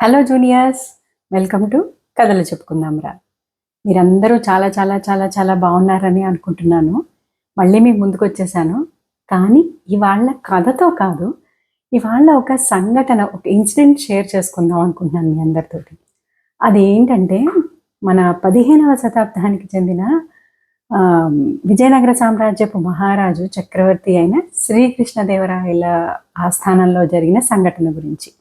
Hello juniors, welcome to కథలు చెప్పుకుందాంరా. మీరందరూ చాలా చాలా చాలా చాలా బాగున్నారని అనుకుంటున్నాను. మళ్ళీ మీ ముందుకు వచ్చేసాను. కానీ ఇవాళ కథతో కాదు, ఇవాళ ఒక సంఘటన, ఒక ఇన్సిడెంట్ షేర్ చేసుకుందాం అనుకుంటున్నాను మీ అందరితోటి. అదేంటంటే, మన 15వ శతాబ్దానికి చెందిన విజయనగర సామ్రాజ్యపు మహారాజు చక్రవర్తి అయిన శ్రీకృష్ణదేవరాయల ఆస్థానంలో జరిగిన సంఘటన గురించి.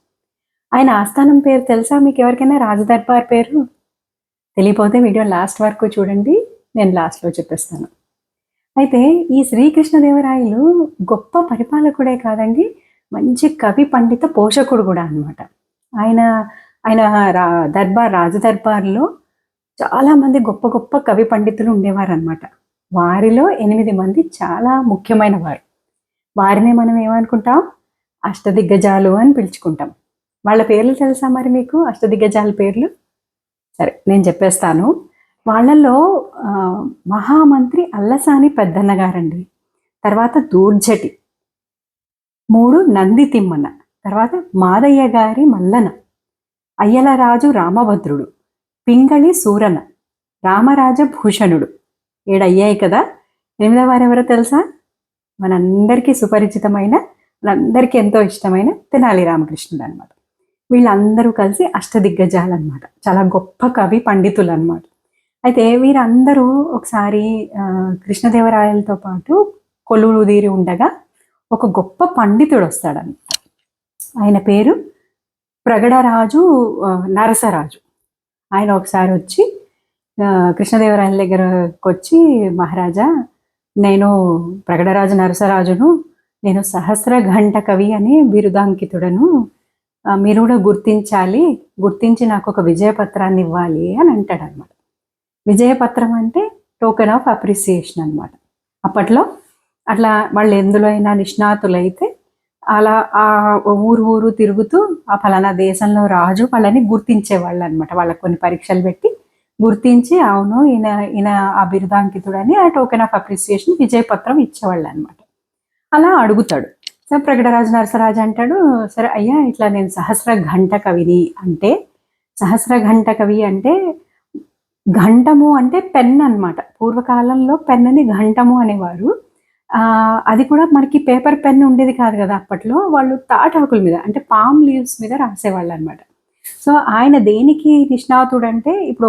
ఆయన ఆస్థానం పేరు తెలుసా మీకు ఎవరికైనా? రాజదర్బార్ పేరు తెలియపోతే వీడియో లాస్ట్ వరకు చూడండి, నేను లాస్ట్లో చెప్పేస్తాను. అయితే ఈ శ్రీకృష్ణదేవరాయలు గొప్ప పరిపాలకుడే కాదండి, మంచి కవి పండిత పోషకుడు కూడా అనమాట. ఆయన ఆయన రాజదర్బార్లో చాలామంది గొప్ప గొప్ప కవి పండితులు ఉండేవారు అనమాట. వారిలో 8 మంది చాలా ముఖ్యమైన వారు. వారినే మనం ఏమనుకుంటాం? అష్టదిగ్గజాలు అని పిలుచుకుంటాం. వాళ్ళ పేర్లు తెలుసా మరి మీకు? అష్టదిగ్గజాల పేర్లు సరే నేను చెప్పేస్తాను. వాళ్ళల్లో మహామంత్రి అల్లసాని పెద్దన్న గారండి, తర్వాత దూర్జటి, 3 నంది తిమ్మన, తర్వాత మాదయ్య గారి మల్లన, అయ్యలరాజు రామభద్రుడు, పింగళి సూరన, రామరాజ భూషణుడు. 7 అయ్యాయి కదా. 8వ వారు ఎవరో తెలుసా? మనందరికీ సుపరిచితమైన, మనందరికీ ఎంతో ఇష్టమైన తెనాలి రామకృష్ణుడు అనమాట. వీళ్ళందరూ కలిసి అష్టదిగ్గజాలు అనమాట. చాలా గొప్ప కవి పండితులు అనమాట. అయితే వీరందరూ ఒకసారి కృష్ణదేవరాయలతో పాటు కొలువులు తీరి ఉండగా ఒక గొప్ప పండితుడు వస్తాడనమాట. ఆయన పేరు ప్రగడరాజు నరసరాజు. ఆయన ఒకసారి వచ్చి కృష్ణదేవరాయల దగ్గరకు వచ్చి, మహారాజా, నేను ప్రగడరాజు నరసరాజును, నేను సహస్ర ఘంట కవి అని బిరుదాంకితుడను, మీరు కూడా గుర్తించాలి, గుర్తించి నాకు ఒక విజయపత్రాన్ని ఇవ్వాలి అని అంటాడు అనమాట. విజయపత్రం అంటే టోకెన్ ఆఫ్ అప్రిసియేషన్ అనమాట. అప్పట్లో అట్లా వాళ్ళు ఎందులో అయినా నిష్ణాతులైతే అలా ఆ ఊరు తిరుగుతూ ఆ ఫలానా దేశంలో రాజు వాళ్ళని గుర్తించేవాళ్ళు అనమాట. వాళ్ళకి కొన్ని పరీక్షలు పెట్టి గుర్తించి, అవును ఈయన ఆ బిరుదాంకితుడని ఆ టోకెన్ ఆఫ్ అప్రిసియేషన్ విజయపత్రం ఇచ్చేవాళ్ళు అనమాట. అలా అడుగుతాడు. సో ప్రగడరాజు నరసరాజు అంటాడు, సరే అయ్యా, ఇట్లా నేను సహస్ర ఘంట కవిని అంటే, సహస్ర ఘంట కవి అంటే ఘంటము అంటే పెన్ అనమాట. పూర్వకాలంలో పెన్నని ఘంటము అనేవారు. అది కూడా మనకి పేపర్ పెన్ ఉండేది కాదు కదా అప్పట్లో. వాళ్ళు తాటాకుల మీద, అంటే పామ్ లీవ్స్ మీద రాసేవాళ్ళు అనమాట. సో ఆయన దేనికి నిష్ణాతుడంటే, ఇప్పుడు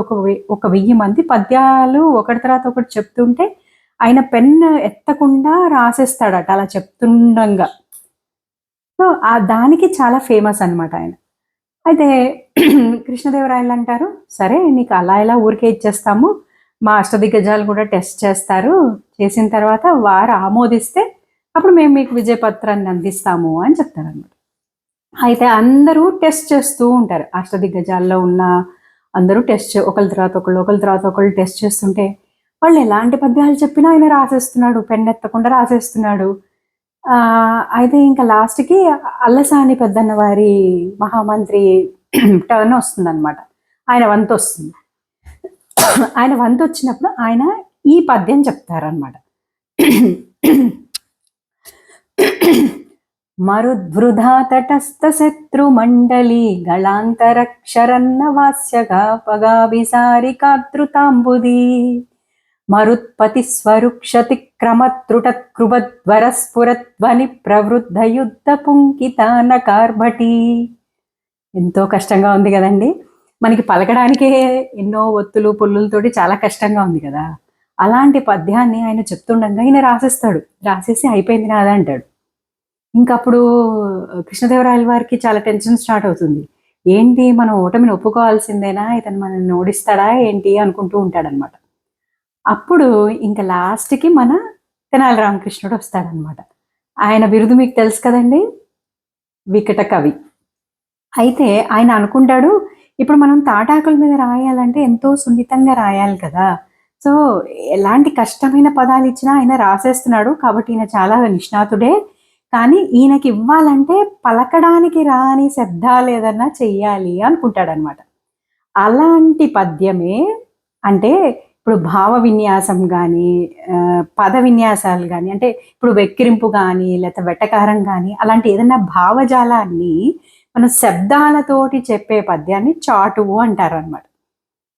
ఒక 1000 మంది పద్యాలు ఒకటి తర్వాత ఒకటి చెప్తుంటే ఆయన పెన్ ఎత్తకుండా రాసేస్తాడట అలా చెప్తుండగా. సో దానికి చాలా ఫేమస్ అనమాట ఆయన. అయితే కృష్ణదేవరాయలు అంటారు, సరే నీకు అలా ఇలా ఊరికే ఇచ్చేస్తాము, మా అష్టదిగ్గజాలు కూడా టెస్ట్ చేస్తారు, చేసిన తర్వాత వారు ఆమోదిస్తే అప్పుడు మేము మీకు విజయపత్రాన్ని అందిస్తాము అని చెప్తారనమాట. అయితే అందరూ టెస్ట్ చేస్తూ ఉంటారు. అష్టదిగ్గజాల్లో ఉన్న అందరూ ఒకరి తర్వాత ఒకళ్ళు టెస్ట్ చేస్తుంటే వాళ్ళు ఎలాంటి పద్యాలు చెప్పినా ఆయన రాసేస్తున్నాడు, పెన్నెత్తకుండా రాసేస్తున్నాడు. అయితే ఇంకా లాస్ట్కి అల్లసాని పెద్దన్న వారి మహామంత్రి టర్న్ వస్తుందన్నమాట. ఆయన వంతు వస్తుంది. ఆయన వంతు వచ్చినప్పుడు ఆయన ఈ పద్యం చెప్తారనమాట. మరుద్వృధా తటస్థ శత్రు మండలి గళాంతరక్షరన్న వాస్యగా పగాభిసారి కాతృతాంబుది మరుత్పతి స్వరుక్షతి క్రమత్రుటత్కృబద్వరస్ఫురధ్వని ప్రవృద్ధ యుద్ధ పుంకితాన కార్భటి. ఎంతో కష్టంగా ఉంది కదండి. మనకి పలకడానికే ఎన్నో ఒత్తులు పుల్లులతోటి చాలా కష్టంగా ఉంది కదా. అలాంటి పద్యాన్ని ఆయన చెప్తుండగా ఈయన రాసేస్తాడు. రాసేసి అయిపోయింది నాదా అంటాడు. ఇంకప్పుడు కృష్ణదేవరాయల వారికి చాలా టెన్షన్ స్టార్ట్ అవుతుంది. ఏంటి, మనం ఓటమిని ఒప్పుకోవాల్సిందేనా, ఇతను మనల్ని ఓడిస్తాడా ఏంటి అనుకుంటూ ఉంటాడనమాట. అప్పుడు ఇంకా లాస్ట్కి మన తెనాలి రామకృష్ణుడు వస్తాడనమాట. ఆయన బిరుదు మీకు తెలుసు కదండి, వికట కవి. అయితే ఆయన అనుకుంటాడు, ఇప్పుడు మనం తాటాకుల మీద రాయాలంటే ఎంతో సున్నితంగా రాయాలి కదా. సో ఎలాంటి కష్టమైన పదాలు ఇచ్చినా ఆయన రాసేస్తున్నాడు కాబట్టి ఈయన చాలా నిష్ణాతుడే. కానీ ఈయనకి ఇవ్వాలంటే పలకడానికి రాని శబ్దాలు ఏదన్నా చెయ్యాలి అనుకుంటాడనమాట. అలాంటి పద్యమే, అంటే ఇప్పుడు భావ విన్యాసం కానీ, పద విన్యాసాలు కానీ, అంటే ఇప్పుడు వెక్కిరింపు కానీ లేకపోతే వెటకారం కానీ అలాంటి ఏదైనా భావజాలాన్ని మన శబ్దాలతోటి చెప్పే పద్యాన్ని చాటువు అంటారనమాట.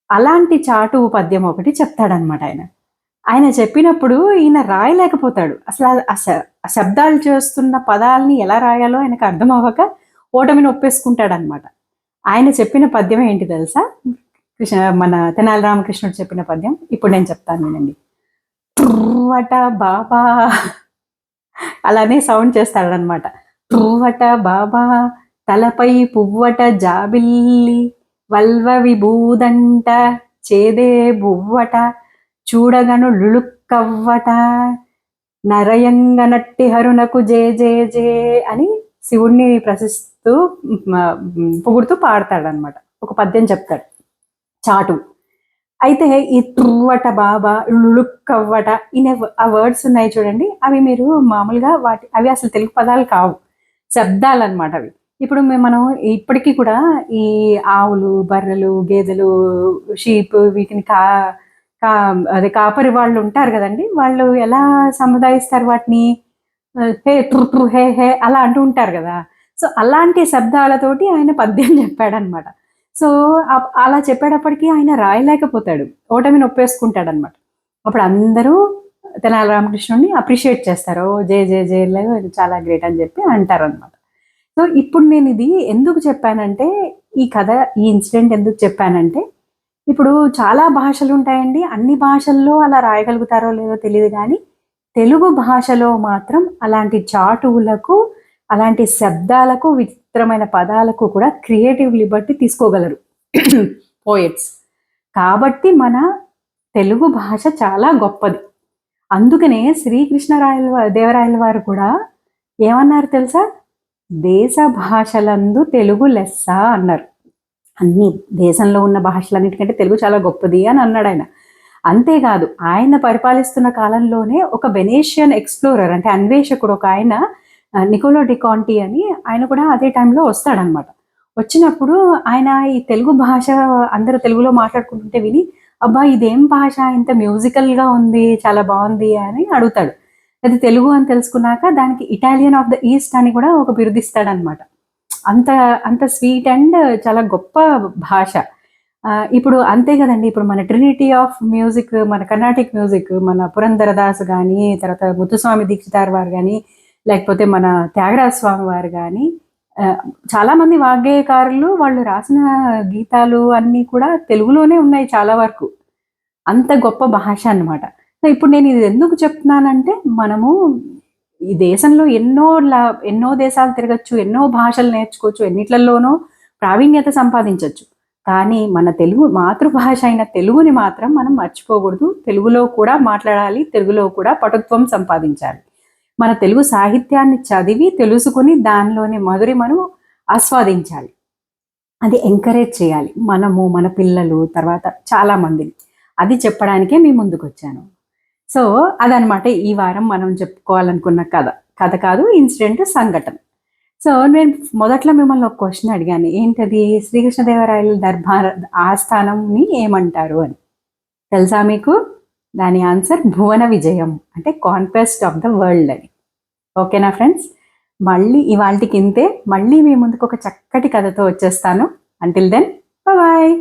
అలాంటి చాటువు పద్యం ఒకటి చెప్తాడనమాట ఆయన. ఆయన చెప్పినప్పుడు ఈయన రాయలేకపోతాడు. అసలు ఆ శబ్దాలు చేస్తున్న పదాల్ని ఎలా రాయాలో ఆయనకు అర్థం అవ్వక ఓటమిని ఒప్పేసుకుంటాడనమాట. ఆయన చెప్పిన పద్యం ఏంటి తెలుసా? మన తెనాలి రామకృష్ణుడు చెప్పిన పద్యం ఇప్పుడు నేను చెప్తాను వినండి. ట్రువట బాబా అలానే సౌండ్ చేస్తాడనమాట. ట్రువట బాబా తలపై పువ్వట జాబిల్లి వల్వ విభూదంట చేదే బువ్వట చూడగను లుళుక్కవ్వట నరయంగనట్టి హరునకు జే జే జే అని శివుణ్ణి ప్రశిస్తూ పొగుడుతూ పాడతాడనమాట. ఒక పద్యం చెప్తాడు చాటు. అయితే ఈ ట్రువట బాబా లుక్కవ్వట ఆ వర్డ్స్ ఉన్నాయి చూడండి, అవి మీరు మామూలుగా అవి అసలు తెలుగు పదాలు కావు, శబ్దాలు అనమాట అవి. ఇప్పుడు మనం ఇప్పటికీ కూడా ఈ ఆవులు, బర్రెలు, గేదెలు, షీప్ వీటిని అదే కాపరి వాళ్ళు ఉంటారు కదండి, వాళ్ళు ఎలా సముదాయిస్తారు వాటిని? హే ట్రు ట్రు హే హే అలా అంటూ ఉంటారు కదా. సో అలాంటి శబ్దాలతోటి ఆయన పద్యం చెప్పాడనమాట. సో అలా చెప్పేటప్పటికి ఆయన రాయలేకపోతాడు, ఓటమిని ఒప్పేసుకుంటాడనమాట. అప్పుడు అందరూ తెనాలి రామకృష్ణుడిని అప్రిషియేట్ చేస్తారు. జే జే జే చాలా గ్రేట్ అని చెప్పి అంటారనమాట. సో ఇప్పుడు నేను ఇది ఎందుకు చెప్పానంటే, ఈ కథ, ఈ ఇన్సిడెంట్ ఎందుకు చెప్పానంటే, ఇప్పుడు చాలా భాషలు ఉంటాయండి, అన్ని భాషల్లో అలా రాయగలుగుతారో లేదో తెలియదు కానీ తెలుగు భాషలో మాత్రం అలాంటి చాటువులకు, అలాంటి శబ్దాలకు, విచిత్రమైన పదాలకు కూడా క్రియేటివ్ లిబర్టీ తీసుకోగలరు పోయెట్స్. కాబట్టి మన తెలుగు భాష చాలా గొప్పది. అందుకనే దేవరాయల వారు కూడా ఏమన్నారు తెలుసా? దేశ భాషలందు తెలుగు లెస్స అన్నారు. అన్ని దేశంలో ఉన్న భాషలన్నిటికంటే తెలుగు చాలా గొప్పది అని అన్నాడు ఆయన. అంతేకాదు, ఆయన పరిపాలిస్తున్న కాలంలోనే ఒక వెనేషియన్ ఎక్స్ప్లోరర్ అంటే అన్వేషకుడు ఒక ఆయన నికోలో డి కాంటి అని, ఆయన కూడా అదే టైంలో వస్తాడనమాట. వచ్చినప్పుడు ఆయన ఈ తెలుగు భాష అందరూ తెలుగులో మాట్లాడుకుంటుంటే విని, అబ్బా ఇదేం భాష, ఇంత మ్యూజికల్గా ఉంది, చాలా బాగుంది అని అడుగుతాడు. అది తెలుగు అని తెలుసుకున్నాక దానికి ఇటాలియన్ ఆఫ్ ద ఈస్ట్ అని కూడా ఒక బిరుదిస్తాడనమాట. అంత అంత స్వీట్ అండ్ చాలా గొప్ప భాష. ఇప్పుడు అంతే కదండి, ఇప్పుడు మన ట్రినిటీ ఆఫ్ మ్యూజిక్, మన కర్ణాటిక్ మ్యూజిక్, మన పురంధరదాస్ కానీ, తర్వాత ముత్తుస్వామి దీక్షితార్ వారు కానీ, లేకపోతే మన త్యాగరాజ స్వామి వారు కానీ, చాలామంది వాగ్గేయకారులు వాళ్ళు రాసిన గీతాలు అన్నీ కూడా తెలుగులోనే ఉన్నాయి చాలా వరకు. అంత గొప్ప భాష అన్నమాట. సో ఇప్పుడు నేను ఇది ఎందుకు చెప్తున్నానంటే, మనము ఈ దేశంలో ఎన్నో దేశాలు తిరగచ్చు, ఎన్నో భాషలు నేర్చుకోవచ్చు, ఎన్నిట్లలోనో ప్రావీణ్యత సంపాదించవచ్చు. కానీ మన తెలుగు మాతృభాష అయిన తెలుగుని మాత్రం మనం మర్చిపోకూడదు. తెలుగులో కూడా మాట్లాడాలి, తెలుగులో కూడా పటుత్వం సంపాదించాలి. మన తెలుగు సాహిత్యాన్ని చదివి తెలుసుకుని దానిలోని మధురిమను ఆస్వాదించాలి. అది ఎంకరేజ్ చేయాలి మనము, మన పిల్లలు, తర్వాత చాలా మందిని. అది చెప్పడానికే మీ ముందుకు వచ్చాను. సో అదనమాట ఈ వారం మనం చెప్పుకోవాలనుకున్న కథ కాదు, ఇన్సిడెంట్, సంఘటన. సో నేను మొదట్లో మిమ్మల్ని ఒక క్వశ్చన్ అడిగాను, ఏంటది? శ్రీకృష్ణదేవరాయల దర్బార్ ఆస్థానంని ఏమంటారు అని. తెలుసా మీకు? దాని ఆన్సర్ భువన విజయం, అంటే కాన్క్వెస్ట్ ఆఫ్ ద వరల్డ్ అని. ఓకేనా ఫ్రెండ్స్? మళ్ళీ ఇవాళకి ఇంతే. మళ్ళీ మీ ముందుకు ఒక చక్కటి కథతో వచ్చేస్తాను. Until then bye.